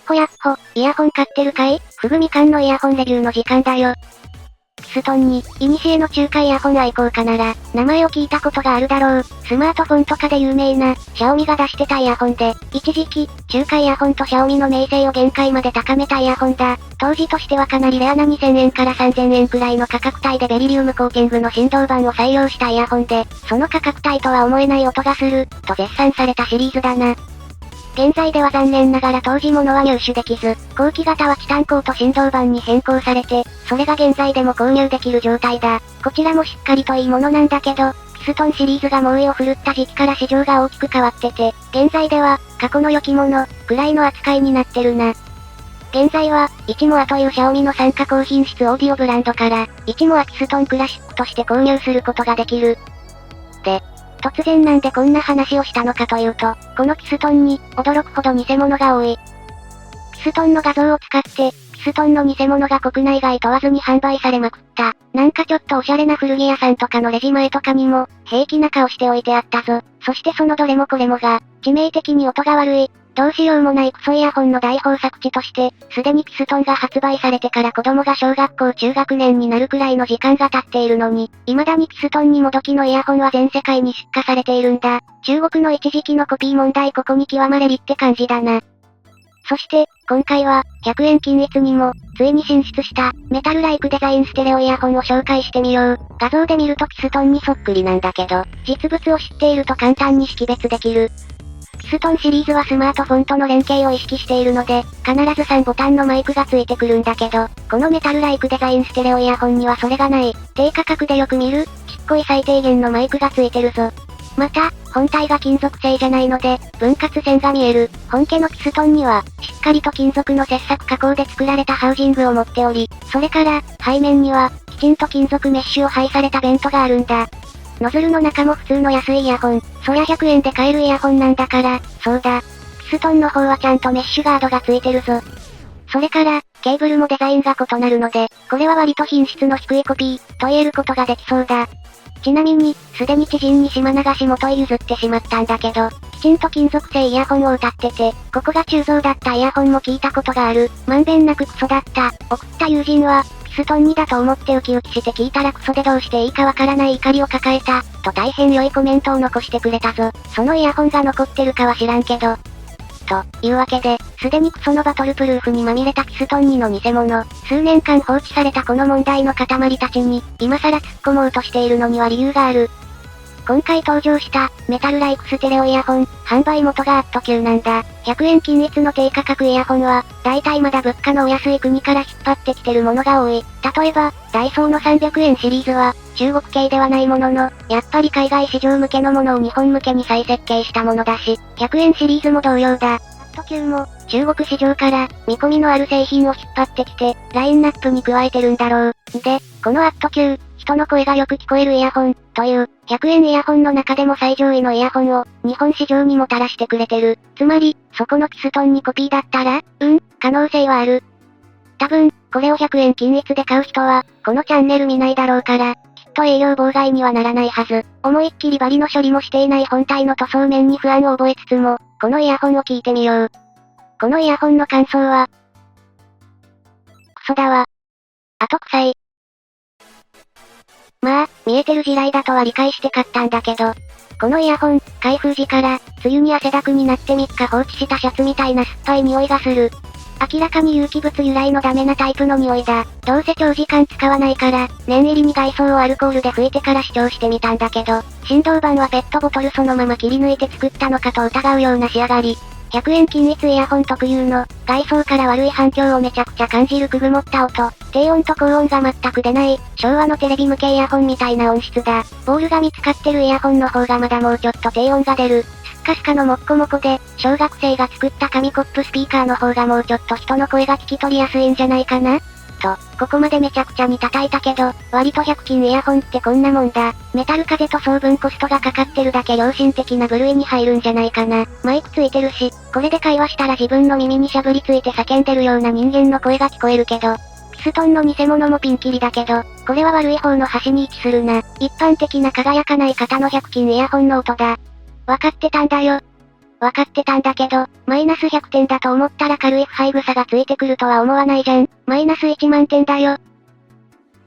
ほやっほ、イヤホン買ってるかい？ふぐみかんのイヤホンレビューの時間だよ。キストンに、いにしえの中華イヤホン愛好家なら、名前を聞いたことがあるだろう。スマートフォンとかで有名な、シャオミが出してたイヤホンで、一時期、中華イヤホンとシャオミの名声を限界まで高めたイヤホンだ。当時としてはかなりレアな2000円から3000円くらいの価格帯でベリリウムコーティングの振動板を採用したイヤホンで、その価格帯とは思えない音がする、と絶賛されたシリーズだな。現在では残念ながら当時物は入手できず、後期型はチタン鋼と振動板に変更されて、それが現在でも購入できる状態だ。こちらもしっかりといいものなんだけど、キストンシリーズが猛威を振るった時期から市場が大きく変わってて、現在では、過去の良きもの、くらいの扱いになってるな。現在は、イチモアというシャオミの参加高品質オーディオブランドから、イチモアキストンクラシックとして購入することができる。で、突然なんでこんな話をしたのかというと、このキストンに、驚くほど偽物が多い。キストンの画像を使って、キストンの偽物が国内外問わずに販売されまくった。なんかちょっとおしゃれな古着屋さんとかのレジ前とかにも、平気な顔しておいてあったぞ。そしてそのどれもこれもが、致命的に音が悪い。どうしようもないクソイヤホンの大豊作地として、すでにキストンが発売されてから子供が小学校中学年になるくらいの時間が経っているのに、未だにキストンにもどきのイヤホンは全世界に出荷されているんだ。中国の一時期のコピー問題ここに極まれりって感じだな。そして、今回は、100円均一にも、ついに進出した、メタルライクデザインステレオイヤホンを紹介してみよう。画像で見るとキストンにそっくりなんだけど、実物を知っていると簡単に識別できる。キストンシリーズはスマートフォンとの連携を意識しているので、必ず3ボタンのマイクがついてくるんだけど、このメタルライクデザインステレオイヤホンにはそれがない。低価格でよく見る、ちっこい最低限のマイクがついてるぞ。また、本体が金属製じゃないので、分割線が見える。本家のキストンには、しっかりと金属の切削加工で作られたハウジングを持っており、それから、背面には、きちんと金属メッシュを配されたベントがあるんだ。ノズルの中も普通の安いイヤホン。そりゃ100円で買えるイヤホンなんだから、そうだ。キストンの方はちゃんとメッシュガードがついてるぞ。それから、ケーブルもデザインが異なるので、これは割と品質の低いコピー、と言えることができそうだ。ちなみに、すでに知人に島流し元へ譲ってしまったんだけど、きちんと金属製イヤホンを歌ってて、ここが鋳造だったイヤホンも聞いたことがある。まんべんなくクソだった。送った友人は、キストンにだと思ってウキウキして聞いたらクソでどうしていいかわからない怒りを抱えた、と大変良いコメントを残してくれたぞ。そのイヤホンが残ってるかは知らんけど。というわけで、すでにクソのバトルプルーフにまみれたキストン2の偽物、数年間放置されたこの問題の塊たちに、今更突っ込もうとしているのには理由がある。今回登場した、メタルライクステレオイヤホン、販売元がアット級なんだ。100円均一の低価格イヤホンは、大体まだ物価のお安い国から引っ張ってきてるものが多い。例えば、ダイソーの300円シリーズは、中国系ではないものの、やっぱり海外市場向けのものを日本向けに再設計したものだし、100円シリーズも同様だ。アット級も、中国市場から、見込みのある製品を引っ張ってきて、ラインナップに加えてるんだろう。で、このアット級、人の声がよく聞こえるイヤホン、という、100円イヤホンの中でも最上位のイヤホンを、日本市場にもたらしてくれてる。つまり、そこのキストンにコピーだったら、可能性はある。多分、これを100円均一で買う人は、このチャンネル見ないだろうから、きっと営業妨害にはならないはず。思いっきりバリの処理もしていない本体の塗装面に不安を覚えつつも、このイヤホンを聞いてみよう。このイヤホンの感想は、クソだわ。あと臭い。まあ、見えてる地雷だとは理解して買ったんだけど、このイヤホン、開封時から、梅雨に汗だくになって3日放置したシャツみたいな酸っぱい匂いがする。明らかに有機物由来のダメなタイプの匂いだ。どうせ長時間使わないから、念入りに外装をアルコールで拭いてから試聴してみたんだけど、振動板はペットボトルそのまま切り抜いて作ったのかと疑うような仕上がり。100円均一イヤホン特有の、外装から悪い反響をめちゃくちゃ感じるくぐもった音、低音と高音が全く出ない、昭和のテレビ向けイヤホンみたいな音質だ。ボールが見つかってるイヤホンの方がまだもうちょっと低音が出る。スッカスカのもっこもこで、小学生が作った紙コップスピーカーの方がもうちょっと人の声が聞き取りやすいんじゃないかなと、ここまでめちゃくちゃに叩いたけど、割と100均イヤホンってこんなもんだ。メタル風と総分コストがかかってるだけ良心的な部類に入るんじゃないかな。マイクついてるし、これで会話したら自分の耳にしゃぶりついて叫んでるような人間の声が聞こえるけど、ピストンの偽物もピンキリだけど、これは悪い方の端に位置するな。一般的な輝かない型の100均イヤホンの音だ。わかってたんだよ。わかってたんだけど、マイナス100点だと思ったら軽い腐敗草がついてくるとは思わないじゃん。マイナス1万点だよ。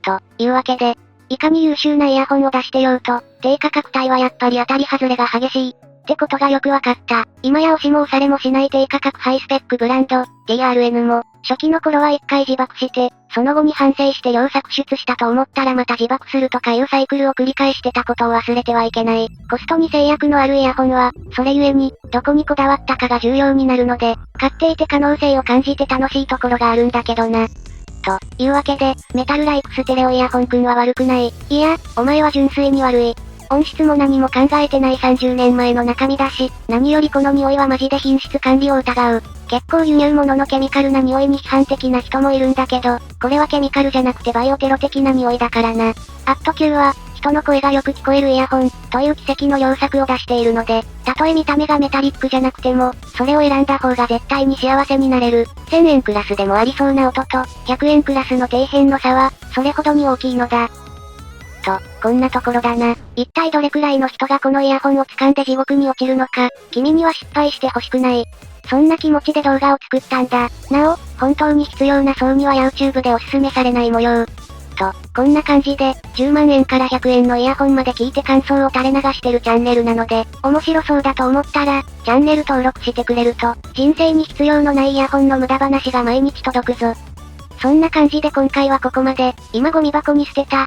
というわけで、いかに優秀なイヤホンを出してようと、低価格帯はやっぱり当たり外れが激しい。ってことがよくわかった。今や押しも押されもしない低価格ハイスペックブランド、DRN も、初期の頃は一回自爆して、その後に反省して量搾出したと思ったらまた自爆するとかいうサイクルを繰り返してたことを忘れてはいけない。コストに制約のあるイヤホンは、それゆえに、どこにこだわったかが重要になるので、買っていて可能性を感じて楽しいところがあるんだけどな。というわけで、メタルライクステレオイヤホンくんは悪くない。いや、お前は純粋に悪い。音質も何も考えてない30年前の中身だし、何よりこの匂いはマジで品質管理を疑う。結構輸入物のケミカルな匂いに批判的な人もいるんだけど、これはケミカルじゃなくてバイオテロ的な匂いだからな。アット Q は、人の声がよく聞こえるイヤホン、という奇跡の良作を出しているので、たとえ見た目がメタリックじゃなくても、それを選んだ方が絶対に幸せになれる。1000円クラスでもありそうな音と、100円クラスの底辺の差は、それほどに大きいのだ。と、こんなところだな。一体どれくらいの人がこのイヤホンを掴んで地獄に落ちるのか、君には失敗してほしくない。そんな気持ちで動画を作ったんだ。なお、本当に必要な層には YouTube でおすすめされない模様。と、こんな感じで、10万円から100円のイヤホンまで聞いて感想を垂れ流してるチャンネルなので、面白そうだと思ったら、チャンネル登録してくれると、人生に必要のないイヤホンの無駄話が毎日届くぞ。そんな感じで今回はここまで、今ゴミ箱に捨てた、